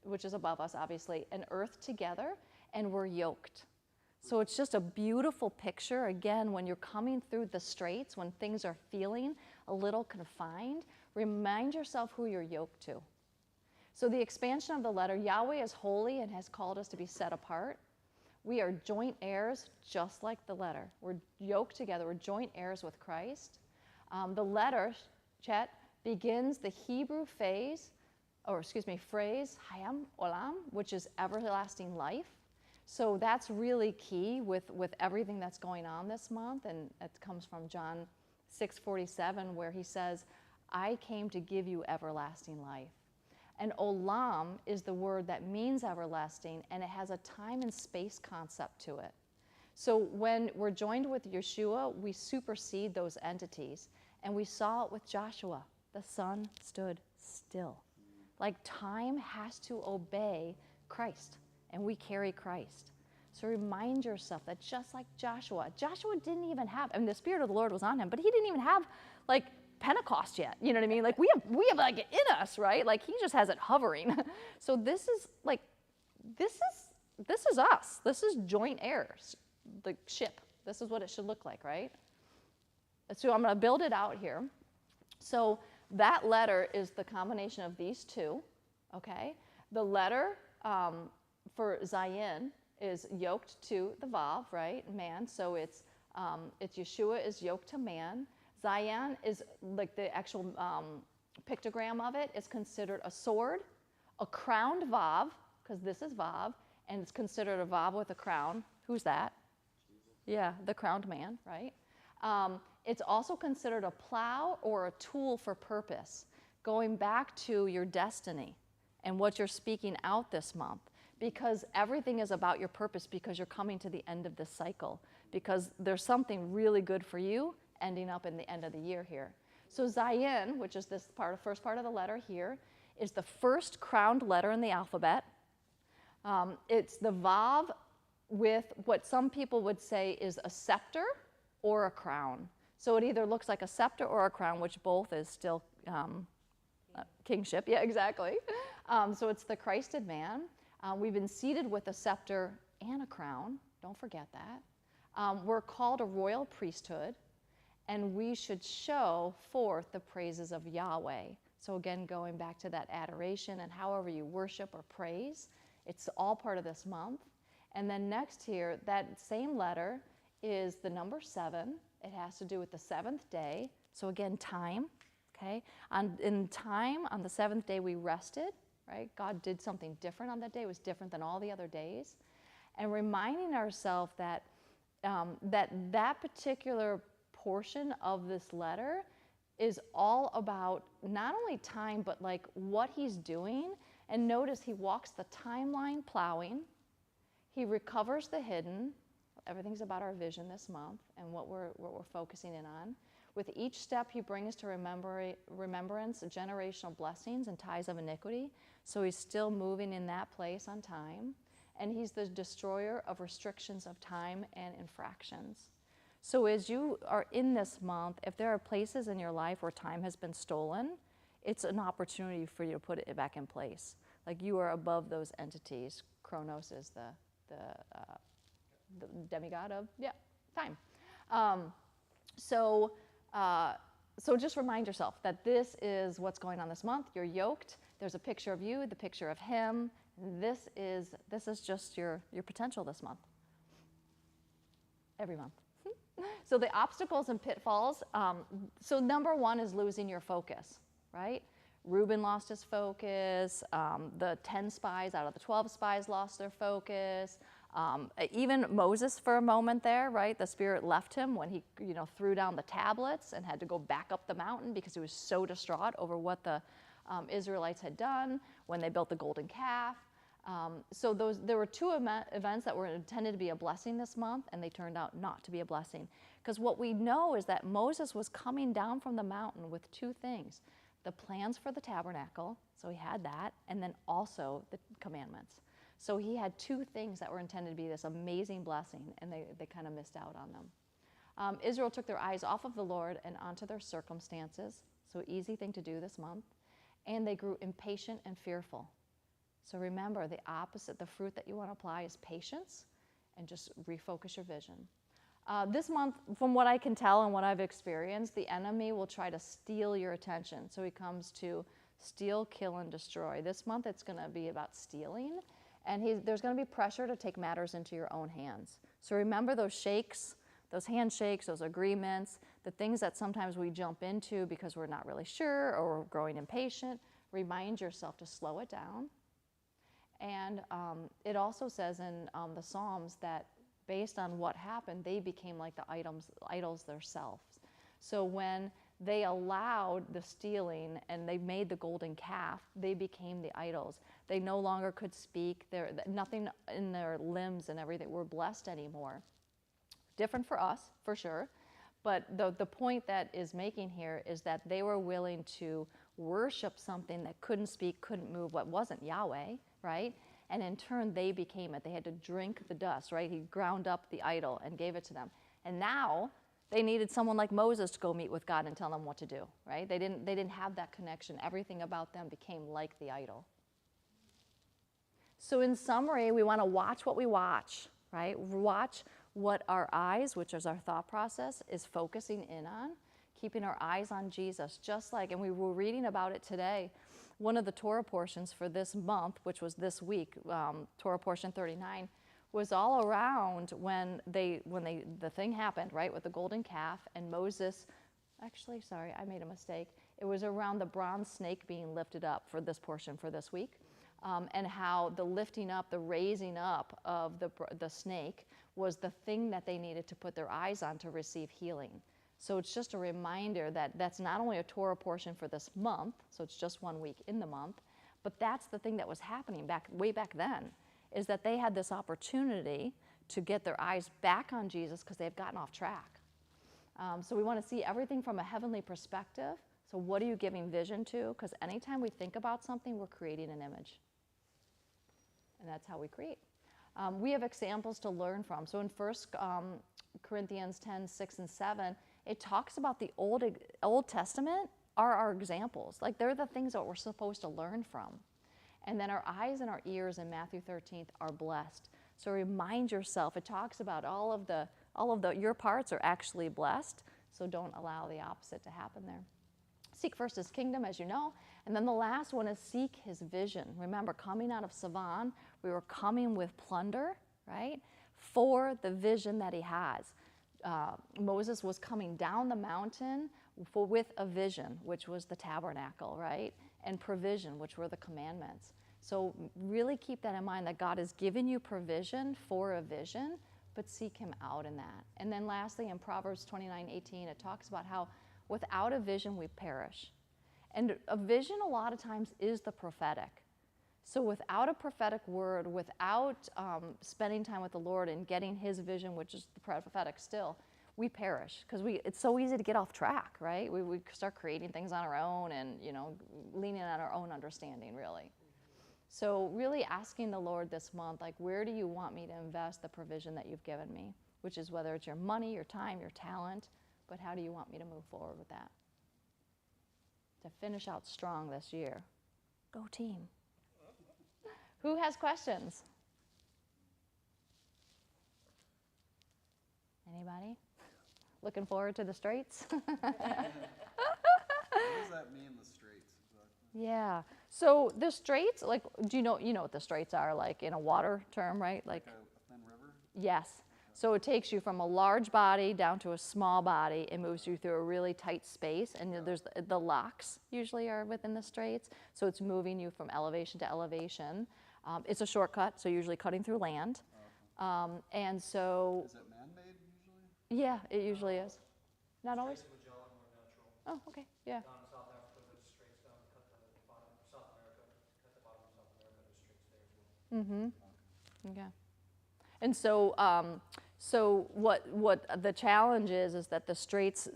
which is above us, obviously, and earth together, and we're yoked. So it's just a beautiful picture. Again, when you're coming through the straits, when things are feeling a little confined, remind yourself who you're yoked to. So the expansion of the letter, Yahweh is holy and has called us to be set apart. We are joint heirs, just like the letter. We're yoked together. We're joint heirs with Christ. The letter, Chet, begins the Hebrew phrase, Hayam Olam, which is everlasting life. So that's really key with everything that's going on this month, and it comes from John 6:47, where he says, I came to give you everlasting life. And olam is the word that means everlasting, and it has a time and space concept to it. So when we're joined with Yeshua, we supersede those entities. And we saw it with Joshua. The sun stood still. Like time has to obey Christ, and we carry Christ. So remind yourself that just like Joshua didn't even have, the Spirit of the Lord was on him, but he didn't even have like Pentecost yet. You know what I mean? Like we have like it in us, right? Like he just has it hovering. So this is us. This is joint heirs, the ship. This is what it should look like, right? So I'm going to build it out here. So that letter is the combination of these 2, okay? The letter for Zion is yoked to the Vav, right? Man. So it's Yeshua is yoked to man. Zion is like the actual pictogram of it is considered a sword, a crowned Vav, because this is Vav, and it's considered a Vav with a crown. Who's that? Yeah, the crowned man, right? It's also considered a plow or a tool for purpose, going back to your destiny and what you're speaking out this month, because everything is about your purpose, because you're coming to the end of this cycle, because there's something really good for you ending up in the end of the year here. So Zion, which is this part, first part of the letter here, is the first crowned letter in the alphabet. It's the Vav with what some people would say is a scepter or a crown. So it either looks like a scepter or a crown, which both is still kingship. Yeah, exactly. So it's the Christed man. We've been seated with a scepter and a crown. Don't forget that. We're called a royal priesthood, and we should show forth the praises of Yahweh. So again, going back to that adoration and however you worship or praise, it's all part of this month. And then next here, that same letter is the number 7. It has to do with the 7th day. So again, time, okay? In time, on the 7th day, we rested, right? God did something different on that day. It was different than all the other days. And reminding ourselves that that particular portion of this letter is all about not only time, but like what he's doing. And notice he walks the timeline plowing. He recovers the hidden. Everything's about our vision this month and what we're focusing in on. With each step he brings to remembrance generational blessings and ties of iniquity. So he's still moving in that place on time. And he's the destroyer of restrictions of time and infractions. So as you are in this month, if there are places in your life where time has been stolen, it's an opportunity for you to put it back in place. Like you are above those entities. Chronos is the demigod of, time. So just remind yourself that this is what's going on this month. You're yoked. There's a picture of you, the picture of him. This is just your potential this month. Every month. So the obstacles and pitfalls. So number 1 is losing your focus, right? Reuben lost his focus. The 10 spies out of the 12 spies lost their focus. Even Moses for a moment there, right? The Spirit left him when he, threw down the tablets and had to go back up the mountain because he was so distraught over what the Israelites had done when they built the golden calf. So there were 2 events that were intended to be a blessing this month, and they turned out not to be a blessing. Because what we know is that Moses was coming down from the mountain with 2 things. The plans for the tabernacle, so he had that, and then also the commandments. So he had 2 things that were intended to be this amazing blessing, and they kind of missed out on them. Israel took their eyes off of the Lord and onto their circumstances, so easy thing to do this month, and they grew impatient and fearful. So remember, the opposite, the fruit that you want to apply is patience, and just refocus your vision. This month, from what I can tell and what I've experienced, the enemy will try to steal your attention. So he comes to steal, kill, and destroy. This month, it's going to be about stealing, and there's going to be pressure to take matters into your own hands. So remember those shakes, those handshakes, those agreements, the things that sometimes we jump into because we're not really sure or we're growing impatient. Remind yourself to slow it down. And it also says in the Psalms that based on what happened, they became like the idols themselves. So when they allowed the stealing and they made the golden calf, they became the idols. They no longer could speak. Nothing in their limbs and everything were blessed anymore. Different for us, for sure. But the point that is making here is that they were willing to worship something that couldn't speak, couldn't move, what wasn't Yahweh, right? And in turn, they became it. They had to drink the dust, right? He ground up the idol and gave it to them. And now they needed someone like Moses to go meet with God and tell them what to do, right? They didn't have that connection. Everything about them became like the idol. So in summary, we want to watch what we watch, right? Watch what our eyes, which is our thought process, is focusing in on, keeping our eyes on Jesus, just like, and we were reading about it today, one of the Torah portions for this month, which was this week, Torah portion 39, was all around when the thing happened, right, with the golden calf, and Moses, actually, sorry, I made a mistake. It was around the bronze snake being lifted up for this portion for this week, and how the lifting up, the raising up of the snake was the thing that they needed to put their eyes on to receive healing. So it's just a reminder that that's not only a Torah portion for this month, so it's just 1 week in the month, but that's the thing that was happening way back then, is that they had this opportunity to get their eyes back on Jesus because they've gotten off track. So we want to see everything from a heavenly perspective. So what are you giving vision to? Because anytime we think about something, we're creating an image. And that's how we create. We have examples to learn from. So in 1 Corinthians 10, 6 and 7, it talks about the Old Testament are our examples. Like they're the things that we're supposed to learn from. And then our eyes and our ears in Matthew 13 are blessed. So remind yourself, it talks about all of your parts are actually blessed. So don't allow the opposite to happen there. Seek first his kingdom, as you know. And then the last one is seek his vision. Remember, coming out of Savan, we were coming with plunder, right, for the vision that he has. Moses was coming down the mountain with a vision, which was the tabernacle, right, and provision, which were the commandments. So really keep that in mind, that God has given you provision for a vision, but seek him out in that. And then lastly, in Proverbs 29:18, it talks about how without a vision, we perish. And a vision a lot of times is the prophetic. So without a prophetic word, without spending time with the Lord and getting his vision, which is the prophetic still, we perish. Because it's so easy to get off track, right? We start creating things on our own and, leaning on our own understanding, really. So really asking the Lord this month, like, where do you want me to invest the provision that you've given me? Which is whether it's your money, your time, your talent, but how do you want me to move forward with that? To finish out strong this year. Go team. Who has questions? Anybody? Looking forward to the Straits? What does that mean, the Straits, exactly? Yeah. So the Straits, like, do you know what the Straits are, like in a water term, right? Like a thin river? Yes. So it takes you from a large body down to a small body. It moves you through a really tight space, and there's the locks usually are within the Straits. So it's moving you from elevation to elevation. It's a shortcut, so usually cutting through land. And so, Is it man-made usually? yeah, it usually is. Not always? Straits of Magellan more natural. Oh, okay, yeah. Down in South Africa, there's straits down, cut the bottom, South America, cut the bottom of South America, there's straits there as well. Mm-hmm. Okay. And so, what the challenge is that the Straits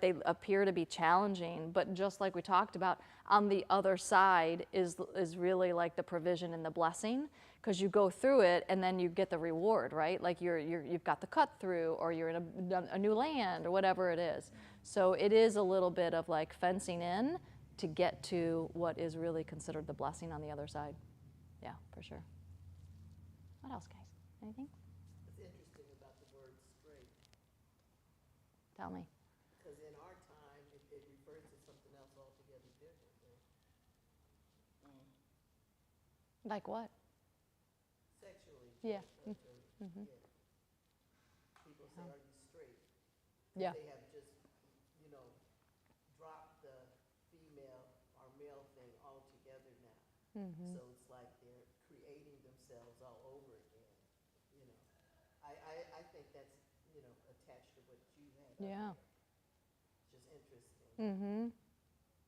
they appear to be challenging, but just like we talked about, on the other side is really like the provision and the blessing, because you go through it and then you get the reward, right? Like you've got the cut through, or you're in a new land, or whatever it is. So it is a little bit of like fencing in to get to what is really considered the blessing on the other side. Yeah, for sure. What else, guys? Anything? It's interesting about the word straight, Tell me. because in our time, it refers to something else altogether differently. Like what? Sexually. Yeah. Yeah. Mhm. People say, are you straight? 'Cause Yeah. they have just, dropped the female or male thing altogether now. Mm-hmm. So it's like they're creating themselves all over again, I think that's, attached to what you had. up Yeah. there. Just interesting. Mm-hmm.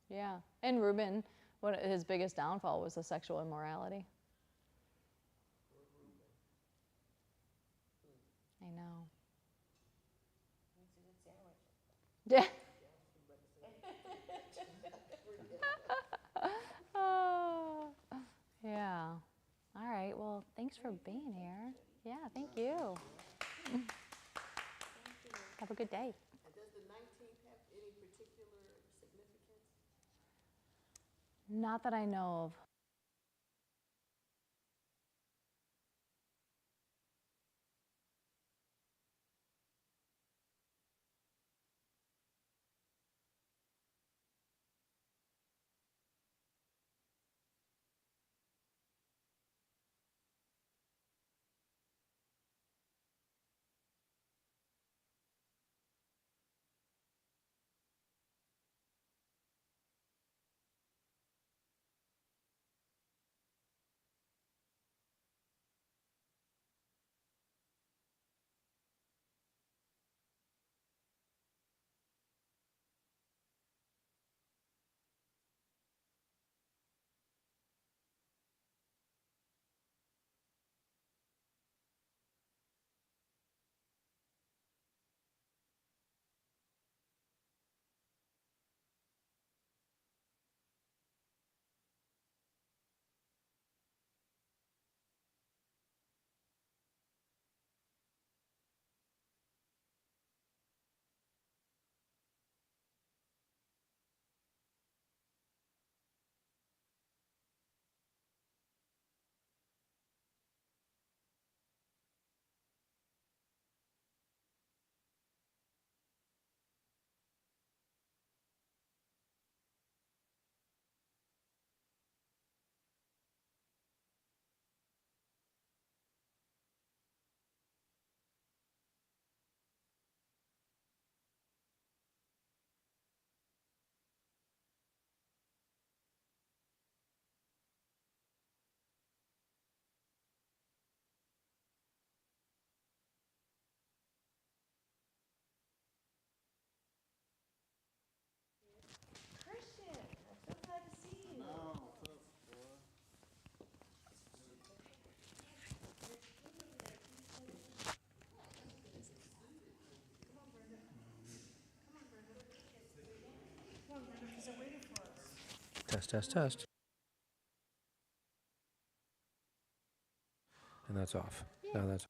Yeah. And Reuben, his biggest downfall was the sexual immorality. Poor Reuben. I know. Makes a good sandwich. Yeah. Oh, yeah. All right. Well, thanks for being here. Yeah, thank you. Have a good day. And does the 19th have any particular significance? Not that I know of. Test, test, test. And that's off. Now that's